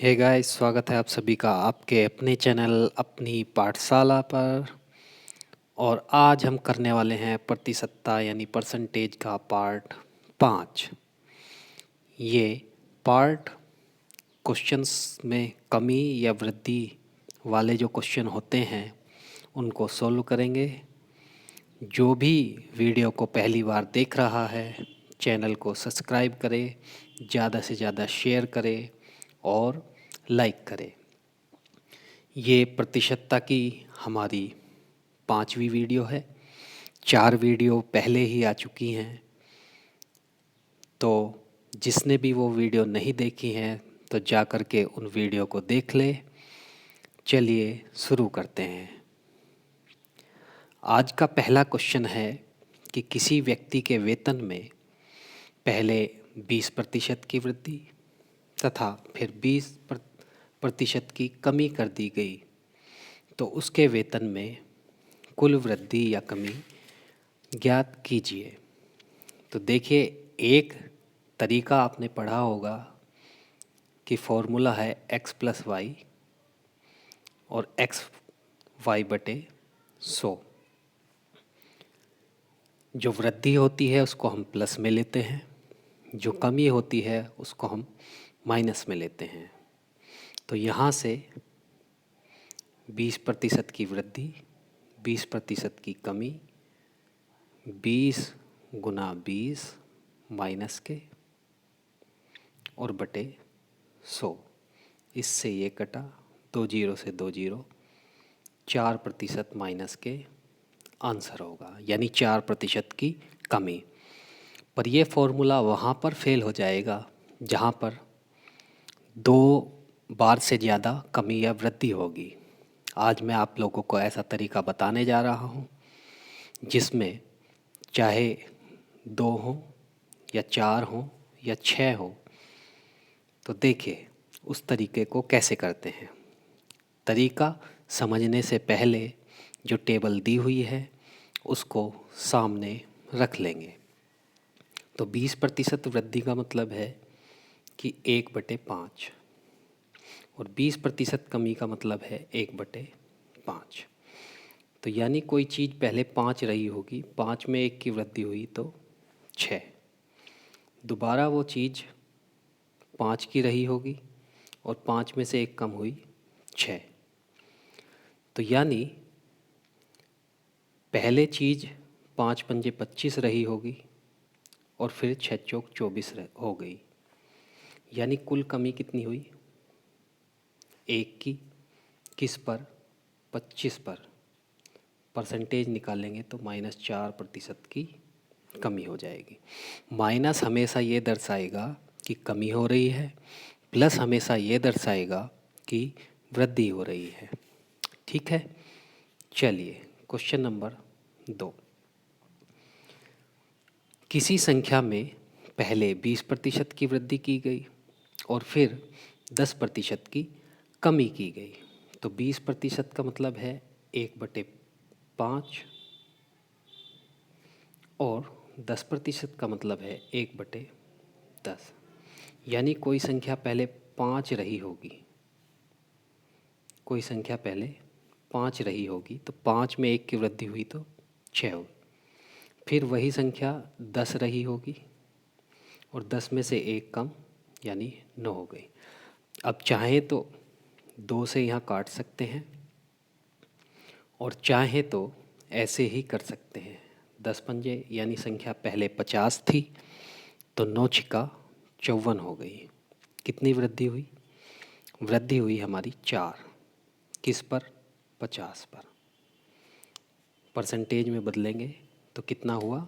Hey guys, स्वागत है आप सभी का आपके अपने चैनल अपनी पाठशाला पर। और आज हम करने वाले हैं प्रतिशतता यानी परसेंटेज का पार्ट 5। ये पार्ट क्वेश्चंस में कमी या वृद्धि वाले जो क्वेश्चन होते हैं उनको सॉल्व करेंगे। जो भी वीडियो को पहली बार देख रहा है चैनल को सब्सक्राइब करे, ज़्यादा से ज़्यादा शेयर करे और लाइक करे। ये प्रतिशतता की हमारी 5वीं वीडियो है। 4 वीडियो पहले ही आ चुकी हैं, तो जिसने भी वो वीडियो नहीं देखी हैं तो जा कर के उन वीडियो को देख ले। चलिए शुरू करते हैं। आज का पहला क्वेश्चन है कि किसी व्यक्ति के वेतन में पहले 20% की वृद्धि तथा फिर 20% की कमी कर दी गई, तो उसके वेतन में कुल वृद्धि या कमी ज्ञात कीजिए। तो देखिए, एक तरीका आपने पढ़ा होगा कि फॉर्मूला है x प्लस वाई और एक्स वाई बटे 100। जो वृद्धि होती है उसको हम प्लस में लेते हैं, जो कमी होती है उसको हम माइनस में लेते हैं। तो यहाँ से 20% की वृद्धि, 20% की कमी, 20 गुना 20 माइनस के और बटे 100। इससे ये कटा, 2 जीरो से 2 जीरो, 4% माइनस के आंसर होगा, यानी 4% की कमी। पर ये फॉर्मूला वहाँ पर फेल हो जाएगा जहाँ पर 2 बार से ज़्यादा कमी या वृद्धि होगी। आज मैं आप लोगों को ऐसा तरीका बताने जा रहा हूँ जिसमें चाहे 2 हो या 4 हो या 6 हो। तो देखिए उस तरीके को कैसे करते हैं। तरीका समझने से पहले जो टेबल दी हुई है उसको सामने रख लेंगे। तो 20% वृद्धि का मतलब है कि 1/5 और 20% कमी का मतलब है 1/5। तो यानी कोई चीज़ पहले 5 रही होगी, 5 में 1 की वृद्धि हुई तो 6। दोबारा वो चीज़ 5 की रही होगी और 5 में से 1 कम हुई 6। तो यानी पहले चीज़ 5 पंजे 25 रही होगी और फिर 6 चौक 24 हो गई। यानी कुल कमी कितनी हुई? 1 की। किस पर? 25 पर। परसेंटेज निकालेंगे तो -4% की कमी हो जाएगी। माइनस हमेशा ये दर्शाएगा कि कमी हो रही है, प्लस हमेशा ये दर्शाएगा कि वृद्धि हो रही है। ठीक है, चलिए क्वेश्चन नंबर 2। किसी संख्या में पहले 20% की वृद्धि की गई और फिर 10% की कमी की गई। तो 20% का मतलब है 1/5 और 10% का मतलब है 1/10। यानी कोई संख्या पहले 5 रही होगी, कोई संख्या पहले 5 रही होगी तो 5 में 1 की वृद्धि हुई तो 6 होगी। फिर वही संख्या 10 रही होगी और 10 में से 1 कम यानी 9 हो गई। अब चाहें तो 2 से यहाँ काट सकते हैं और चाहें तो ऐसे ही कर सकते हैं। 10 पंजे यानी संख्या पहले 50 थी तो 9 छिका 54 हो गई। कितनी वृद्धि हुई? वृद्धि हुई हमारी 4। किस पर? 50 पर। परसेंटेज में बदलेंगे तो कितना हुआ?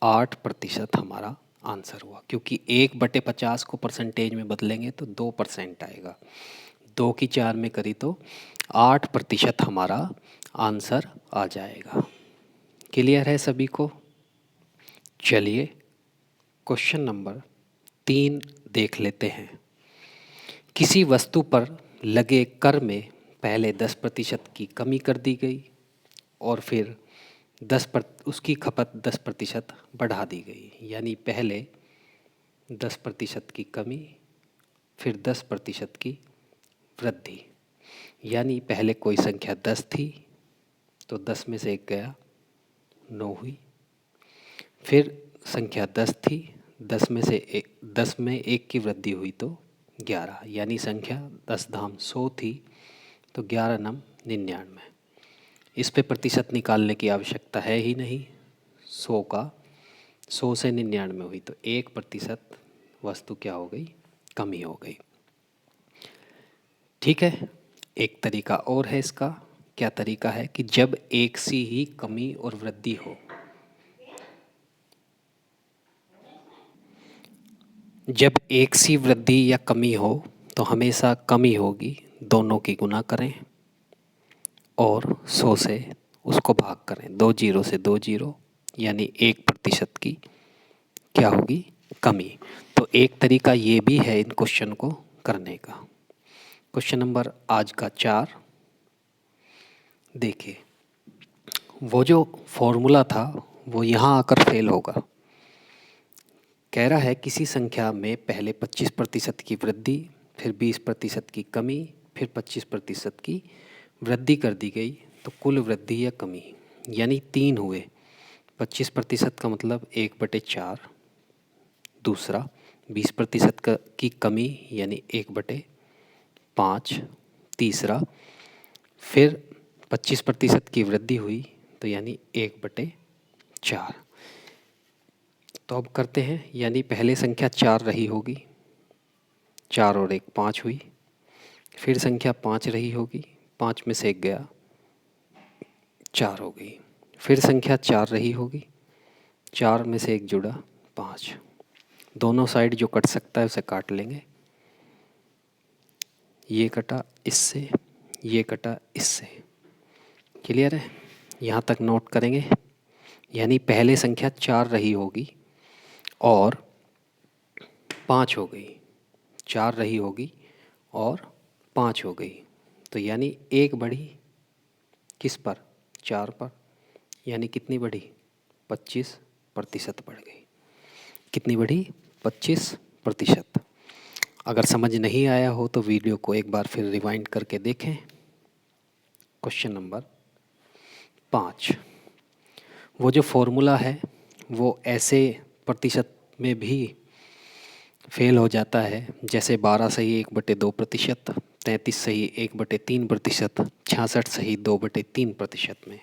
8% हमारा आंसर हुआ, क्योंकि 1/50 को परसेंटेज में बदलेंगे तो 2% आएगा। 2 की 4 में करी तो 8% हमारा आंसर आ जाएगा। क्लियर है सभी को? चलिए क्वेश्चन नंबर 3 देख लेते हैं। किसी वस्तु पर लगे कर में पहले 10% की कमी कर दी गई और फिर उसकी खपत 10% बढ़ा दी गई। यानी पहले 10% की कमी, फिर 10% की वृद्धि। यानी पहले कोई संख्या 10 थी तो 10 में से 1 गया, 9 हुई। फिर संख्या 10 थी, 10 में 1 की वृद्धि हुई तो 11। यानी संख्या 10 धाम 100 थी तो 11 नम 99। इस पे प्रतिशत निकालने की आवश्यकता है ही नहीं। 100 से 99 हुई तो 1% वस्तु क्या हो गई, कमी हो गई। ठीक है। एक तरीका और है इसका। क्या तरीका है कि जब एक सी ही कमी और वृद्धि हो, जब एक सी वृद्धि या कमी हो तो हमेशा कमी होगी, दोनों की गुना करें और 100 से उसको भाग करें। 2 जीरो से 2 जीरो, यानी 1% की क्या होगी, कमी। तो एक तरीका ये भी है इन क्वेश्चन को करने का। क्वेश्चन नंबर आज का 4 देखिए। वो जो फॉर्मूला था वो यहाँ आकर फेल होगा। कह रहा है किसी संख्या में पहले 25% की वृद्धि, फिर 20% की कमी, फिर 25% की वृद्धि कर दी गई तो कुल वृद्धि या कमी, यानी 3 हुए। 25% का मतलब 1/4, दूसरा 20% की कमी यानी 1/5, तीसरा फिर 25% की वृद्धि हुई तो यानी 1/4। तो अब करते हैं, यानी पहले संख्या 4 रही होगी, 4 और 1 5 हुई। फिर संख्या 5 रही होगी, 5 में से 1 गया, 4 हो गई। फिर संख्या 4 रही होगी, 4 में से 1 जुड़ा, 5। दोनों साइड जो कट सकता है उसे काट लेंगे। ये कटा इससे, ये कटा इससे। क्लियर है? यहाँ तक नोट करेंगे। यानी पहले संख्या 4 रही होगी और 5 हो गई, 4 रही होगी और 5 हो गई, तो यानी 1 बढ़ी किस पर, 4 पर। यानी कितनी बढ़ी, 25% बढ़ गई। कितनी बढ़ी, 25%। अगर समझ नहीं आया हो तो वीडियो को एक बार फिर रिवाइंड करके देखें। क्वेश्चन नंबर 5, वो जो फॉर्मूला है वो ऐसे प्रतिशत में भी फेल हो जाता है जैसे 12 सही 1/2%, 33 सही 1/3%, 66 सही 2/3% में।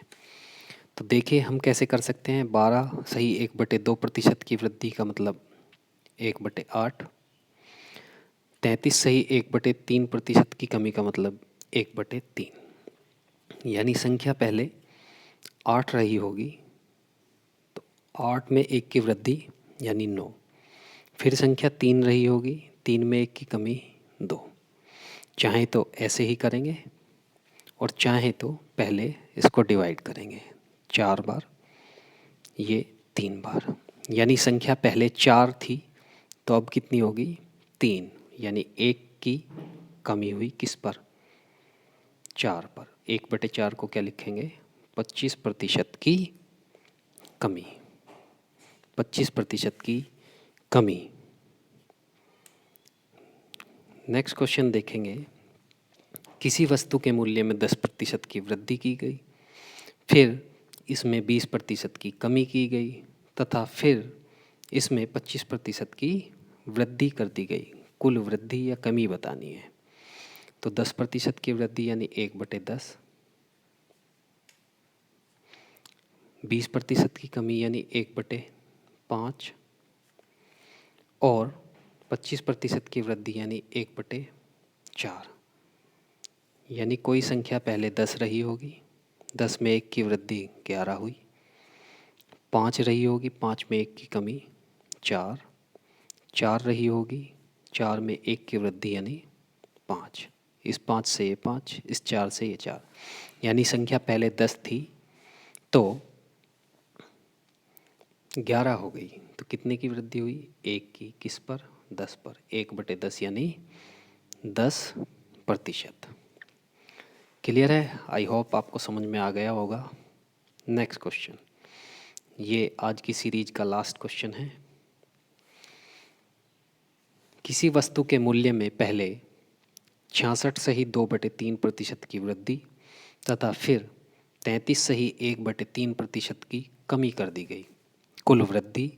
तो देखिए हम कैसे कर सकते हैं। 12 सही 1/2% की वृद्धि का मतलब 1/8, 33 सही 1/3% की कमी का मतलब 1/3। यानी संख्या पहले 8 रही होगी तो 8 में 1 की वृद्धि यानी 9। फिर संख्या 3 रही होगी, 3 में 1 की कमी 2। चाहे तो ऐसे ही करेंगे और चाहे तो पहले इसको डिवाइड करेंगे 4 बार, ये 3 बार। यानी संख्या पहले 4 थी तो अब कितनी होगी, 3। यानी 1 की कमी हुई किस पर, 4 पर। 1/4 को क्या लिखेंगे, 25% की कमी, 25% की कमी। नेक्स्ट क्वेश्चन देखेंगे। किसी वस्तु के मूल्य में 10% की वृद्धि की गई, फिर इसमें 20% की कमी की गई तथा फिर इसमें 25% की वृद्धि कर दी गई। कुल वृद्धि या कमी बतानी है। तो 10% की वृद्धि यानी 1/10, 20% की कमी यानी 1/5 और 25% की वृद्धि यानी 1/4। यानी कोई संख्या पहले 10 रही होगी, 10 में 1 की वृद्धि 11 हुई, 5 रही होगी, 5 में 1 की कमी 4, 4 रही होगी, 4 में 1 की वृद्धि यानी 5। इस 5 से ये 5, इस 4 से ये 4। यानी संख्या पहले 10 थी तो 11 हो गई, तो कितने की वृद्धि हुई, 1 की। किस पर, 10 पर। 1/10 यानी 10%। क्लियर है? आई होप आपको समझ में आ गया होगा। नेक्स्ट क्वेश्चन, ये आज की सीरीज का लास्ट क्वेश्चन है किसी वस्तु के मूल्य में पहले 66 सही 2/3% की वृद्धि तथा फिर 33 सही 1/3% की कमी कर दी गई। कुल वृद्धि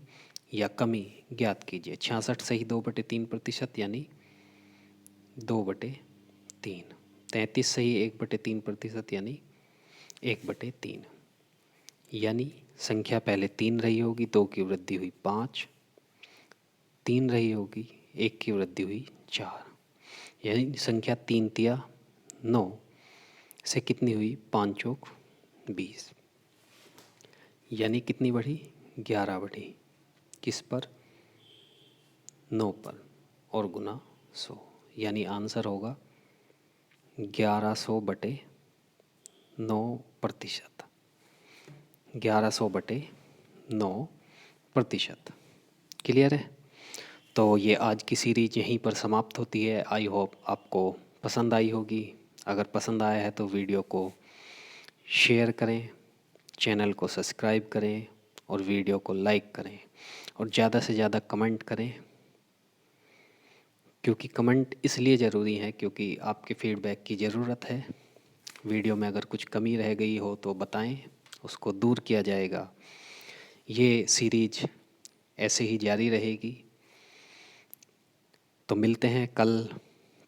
या कमी ज्ञात कीजिए। 66 सही 2/3% यानी 2/3। 33 सही 1/3% यानी 1/3। यानी संख्या पहले 3 रही होगी, 2 की वृद्धि हुई 5, 3 रही होगी, 1 की वृद्धि हुई 4। यानी संख्या 3 तिया 9 से कितनी हुई? 5 चौक 20। यानी कितनी बढ़ी? 11 बढ़ी। किस पर? 9 पर और गुना 100। यानी आंसर होगा 1100/9%। 1100/9%। क्लियर है? तो ये आज की सीरीज यहीं पर समाप्त होती है। आई होप आपको पसंद आई होगी। अगर पसंद आया है तो वीडियो को शेयर करें, चैनल को सब्सक्राइब करें और वीडियो को लाइक करें और ज़्यादा से ज़्यादा कमेंट करें, क्योंकि कमेंट इसलिए ज़रूरी है क्योंकि आपके फीडबैक की ज़रूरत है। वीडियो में अगर कुछ कमी रह गई हो तो बताएं, उसको दूर किया जाएगा। ये सीरीज ऐसे ही जारी रहेगी। तो मिलते हैं कल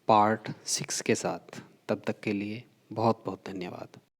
पार्ट 6 के साथ। तब तक के लिए बहुत बहुत धन्यवाद।